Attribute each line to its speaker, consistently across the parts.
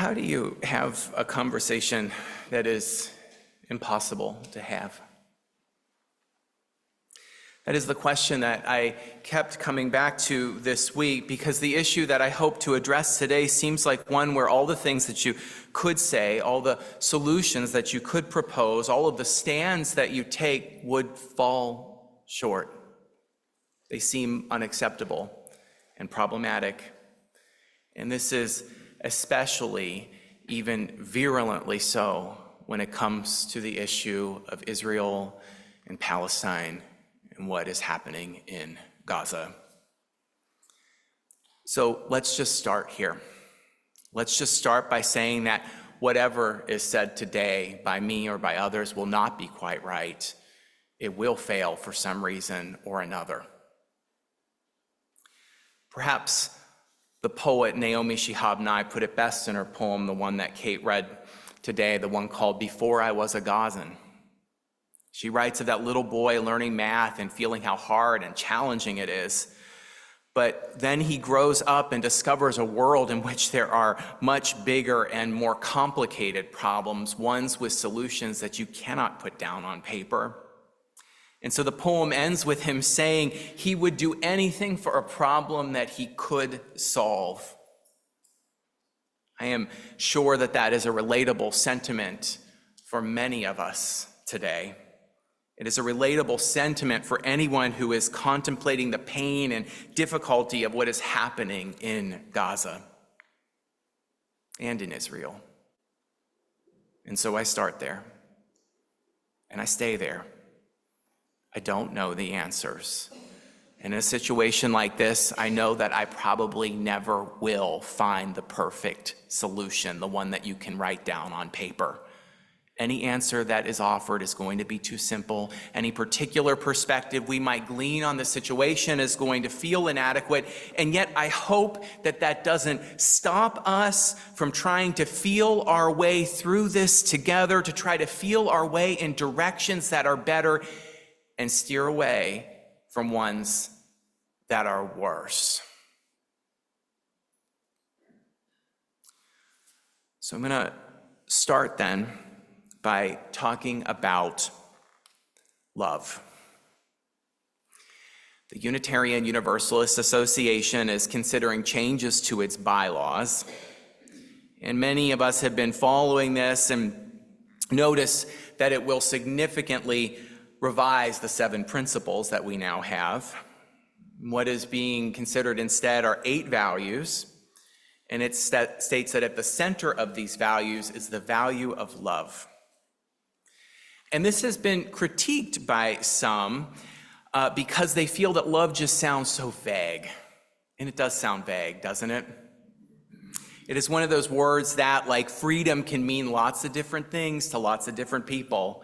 Speaker 1: How do you have a conversation that is impossible to have? That is the question that I kept coming back to this week, because the issue that I hope to address today seems like one where all the things that you could say, all the solutions that you could propose, all of the stands that you take would fall short. They seem unacceptable and problematic. And this is especially, even virulently so, when it comes to the issue of Israel and Palestine and what is happening in Gaza. So let's just start here. Let's just start by saying that whatever is said today by me or by others will not be quite right. It will fail for some reason or another. Perhaps the poet Naomi Shihab Nye put it best in her poem, the one that Kate read today, the one called Before I Was a Gazan. She writes of that little boy learning math and feeling how hard and challenging it is. But then he grows up and discovers a world in which there are much bigger and more complicated problems, ones with solutions that you cannot put down on paper. And so the poem ends with him saying he would do anything for a problem that he could solve. I am sure that that is a relatable sentiment for many of us today. It is a relatable sentiment for anyone who is contemplating the pain and difficulty of what is happening in Gaza and in Israel. And so I start there, and I stay there. I don't know the answers. In a situation like this, I know that I probably never will find the perfect solution, the one that you can write down on paper. Any answer that is offered is going to be too simple. Any particular perspective we might glean on the situation is going to feel inadequate. And yet I hope that that doesn't stop us from trying to feel our way through this together, to try to feel our way in directions that are better and steer away from ones that are worse. So I'm going to start then by talking about love. The Unitarian Universalist Association is considering changes to its bylaws, and many of us have been following this and notice that it will significantly revise the 7 principles that we now have. What is being considered instead are 8 values, and it states that at the center of these values is the value of love. And this has been critiqued by some because they feel that love just sounds so vague. And it does sound vague, doesn't it? It is one of those words that, like freedom, can mean lots of different things to lots of different people.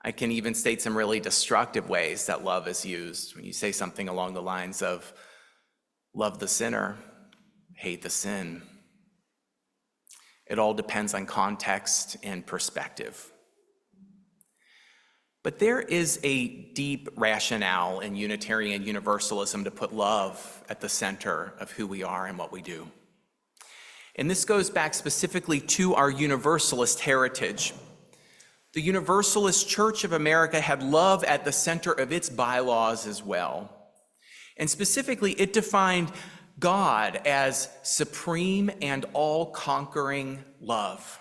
Speaker 1: I can even state some really destructive ways that love is used. When you say something along the lines of, love the sinner, hate the sin. It all depends on context and perspective. But there is a deep rationale in Unitarian Universalism to put love at the center of who we are and what we do. And this goes back specifically to our Universalist heritage. The Universalist Church of America had love at the center of its bylaws as well. And specifically, it defined God as supreme and all-conquering love.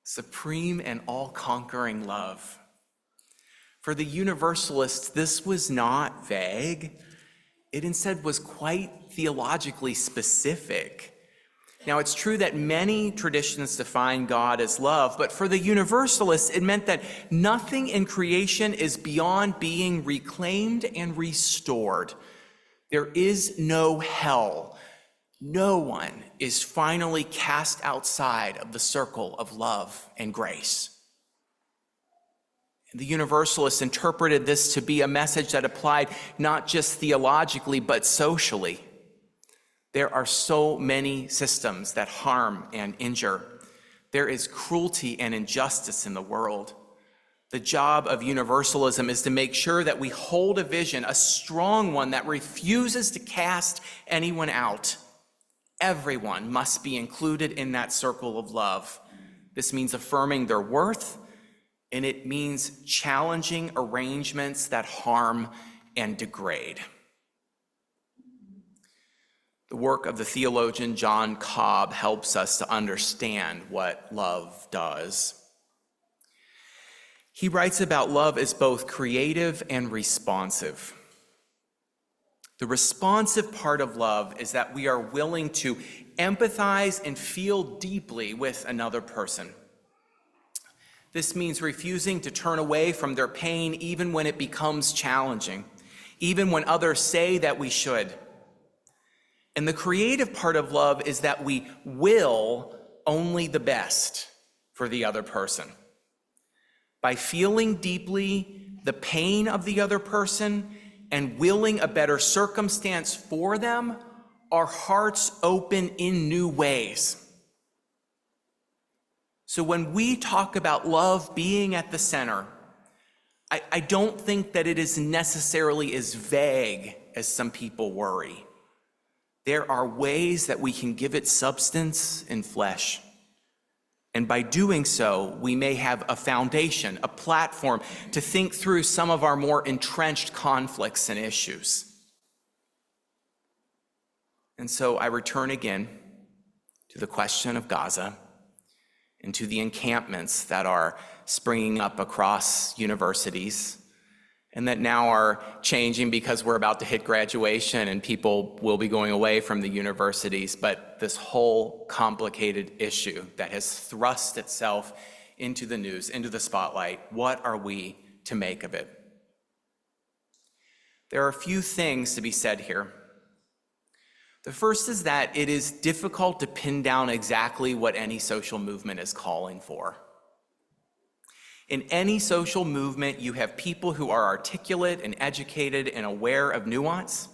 Speaker 1: Supreme and all-conquering love. For the Universalists, this was not vague. It instead was quite theologically specific. Now, it's true that many traditions define God as love, but for the Universalists, it meant that nothing in creation is beyond being reclaimed and restored. There is no hell. No one is finally cast outside of the circle of love and grace. The Universalists interpreted this to be a message that applied not just theologically, but socially. There are so many systems that harm and injure. There is cruelty and injustice in the world. The job of Universalism is to make sure that we hold a vision, a strong one that refuses to cast anyone out. Everyone must be included in that circle of love. This means affirming their worth, and it means challenging arrangements that harm and degrade. The work of the theologian John Cobb helps us to understand what love does. He writes about love as both creative and responsive. The responsive part of love is that we are willing to empathize and feel deeply with another person. This means refusing to turn away from their pain even when it becomes challenging, even when others say that we should. And the creative part of love is that we will only the best for the other person. By feeling deeply the pain of the other person and willing a better circumstance for them, our hearts open in new ways. So when we talk about love being at the center, I don't think that it is necessarily as vague as some people worry. There are ways that we can give it substance and flesh. And by doing so, we may have a foundation, a platform to think through some of our more entrenched conflicts and issues. And so I return again to the question of Gaza and to the encampments that are springing up across universities and that now are changing because we're about to hit graduation and people will be going away from the universities. But this whole complicated issue that has thrust itself into the news, into the spotlight, what are we to make of it? There are a few things to be said here. The first is that it is difficult to pin down exactly what any social movement is calling for. In any social movement, you have people who are articulate and educated and aware of nuance,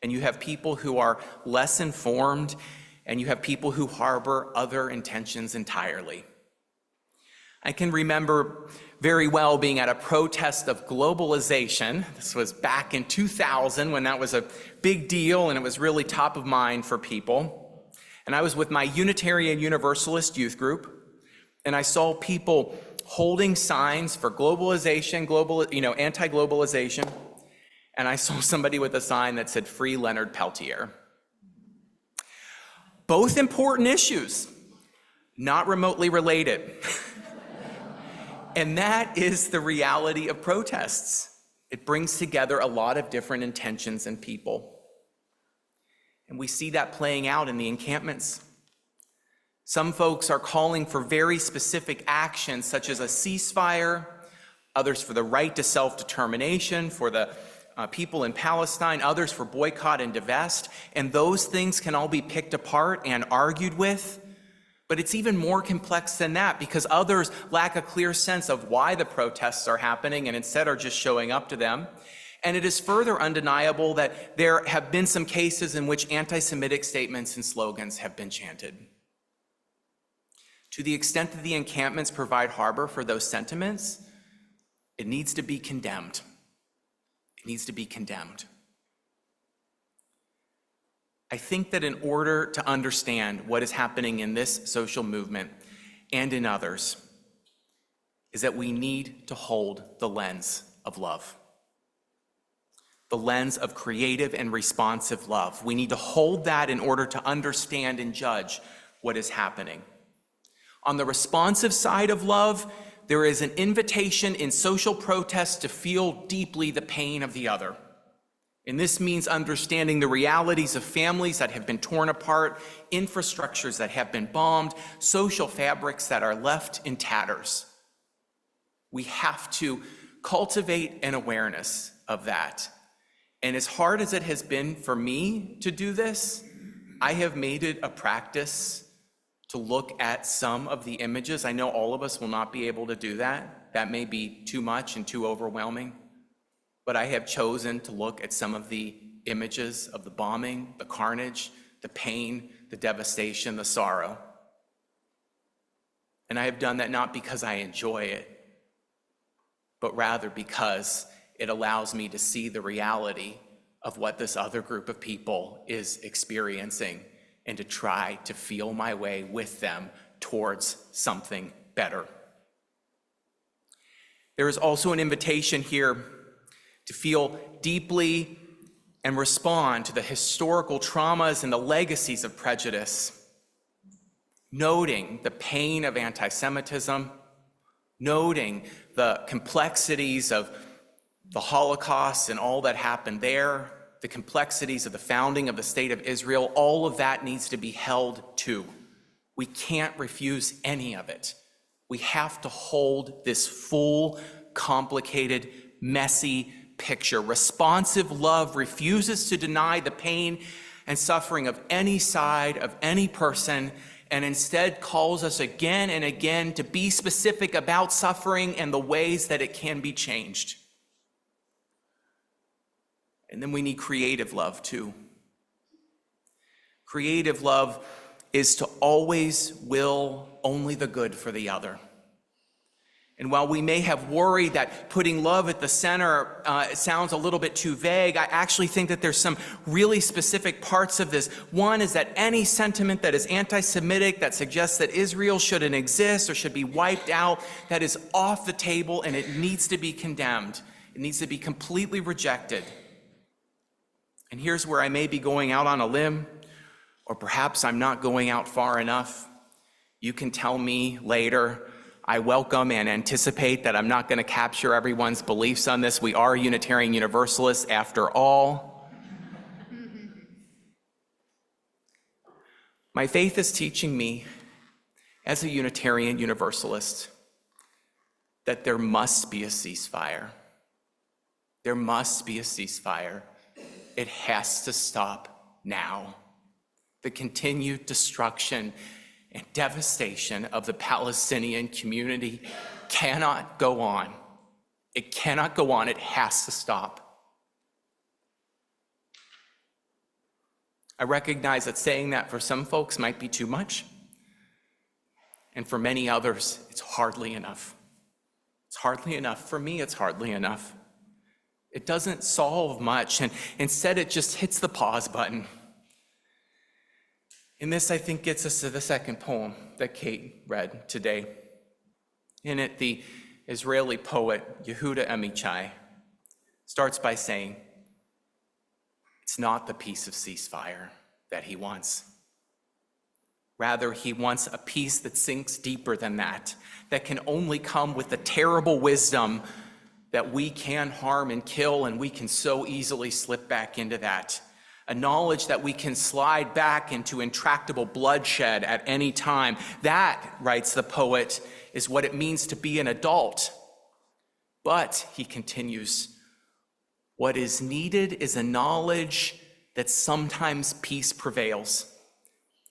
Speaker 1: and you have people who are less informed, and you have people who harbor other intentions entirely. I can remember very well being at a protest of globalization. This was back in 2000 when that was a big deal and it was really top of mind for people. And I was with my Unitarian Universalist youth group, and I saw people holding signs for globalization, anti-globalization. And I saw somebody with a sign that said, "Free Leonard Peltier." Both important issues, not remotely related. And that is the reality of protests. It brings together a lot of different intentions and people. And we see that playing out in the encampments. Some folks are calling for very specific actions, such as a ceasefire, others for the right to self-determination, for the people in Palestine, others for boycott and divest. And those things can all be picked apart and argued with. But it's even more complex than that because others lack a clear sense of why the protests are happening and instead are just showing up to them. And it is further undeniable that there have been some cases in which anti-Semitic statements and slogans have been chanted. To the extent that the encampments provide harbor for those sentiments, it needs to be condemned. It needs to be condemned. I think that in order to understand what is happening in this social movement and in others, is that we need to hold the lens of love. The lens of creative and responsive love. We need to hold that in order to understand and judge what is happening. On the responsive side of love, there is an invitation in social protests to feel deeply the pain of the other. And this means understanding the realities of families that have been torn apart, infrastructures that have been bombed, social fabrics that are left in tatters. We have to cultivate an awareness of that. And as hard as it has been for me to do this, I have made it a practice to look at some of the images. I know all of us will not be able to do that. That may be too much and too overwhelming. But I have chosen to look at some of the images of the bombing, the carnage, the pain, the devastation, the sorrow. And I have done that not because I enjoy it, but rather because it allows me to see the reality of what this other group of people is experiencing and to try to feel my way with them towards something better. There is also an invitation here to feel deeply and respond to the historical traumas and the legacies of prejudice, noting the pain of anti-Semitism, noting the complexities of the Holocaust and all that happened there, the complexities of the founding of the State of Israel. All of that needs to be held too. We can't refuse any of it. We have to hold this full, complicated, messy picture. Responsive love refuses to deny the pain and suffering of any side, of any person, and instead calls us again and again to be specific about suffering and the ways that it can be changed. And then we need creative love too. Creative love is to always will only the good for the other. And while we may have worried that putting love at the center sounds a little bit too vague, I actually think that there's some really specific parts of this. One is that any sentiment that is anti-Semitic, that suggests that Israel shouldn't exist or should be wiped out, that is off the table and it needs to be condemned. It needs to be completely rejected. And here's where I may be going out on a limb, or perhaps I'm not going out far enough. You can tell me later. I welcome and anticipate that I'm not going to capture everyone's beliefs on this. We are Unitarian Universalists after all. My faith is teaching me, as a Unitarian Universalist, that there must be a ceasefire. There must be a ceasefire. It has to stop now. The continued destruction and devastation of the Palestinian community cannot go on. It cannot go on. It has to stop. I recognize that saying that for some folks might be too much, and for many others, it's hardly enough. It's hardly enough. For me, it's hardly enough. It doesn't solve much, and instead it just hits the pause button. And this, I think, gets us to the second poem that Kate read today. In it, the Israeli poet Yehuda Amichai starts by saying, it's not the peace of ceasefire that he wants. Rather, he wants a peace that sinks deeper than that can only come with the terrible wisdom that we can harm and kill, and we can so easily slip back into that. A knowledge that we can slide back into intractable bloodshed at any time. That, writes the poet, is what it means to be an adult. But, he continues, what is needed is a knowledge that sometimes peace prevails.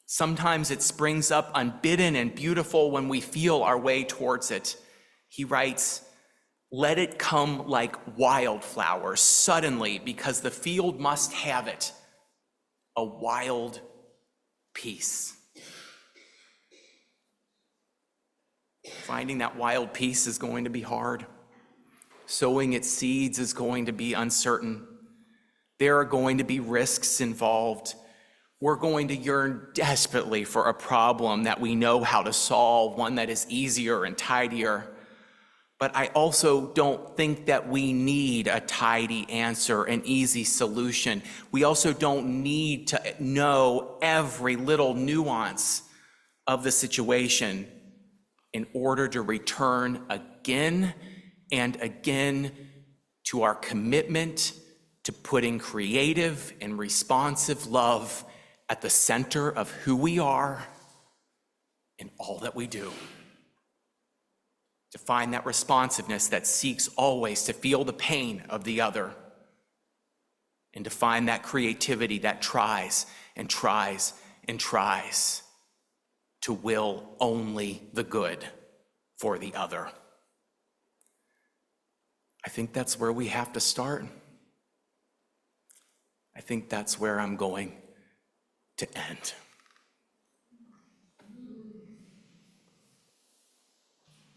Speaker 1: Sometimes it springs up unbidden and beautiful when we feel our way towards it. He writes, let it come like wildflowers suddenly, because the field must have it. A wild peace. Finding that wild peace is going to be hard. Sowing its seeds is going to be uncertain. There are going to be risks involved. We're going to yearn desperately for a problem that we know how to solve, one that is easier and tidier. But I also don't think that we need a tidy answer, an easy solution. We also don't need to know every little nuance of the situation in order to return again and again to our commitment to putting creative and responsive love at the center of who we are in all that we do. To find that responsiveness that seeks always to feel the pain of the other, and to find that creativity that tries and tries and tries to will only the good for the other. I think that's where we have to start. I think that's where I'm going to end.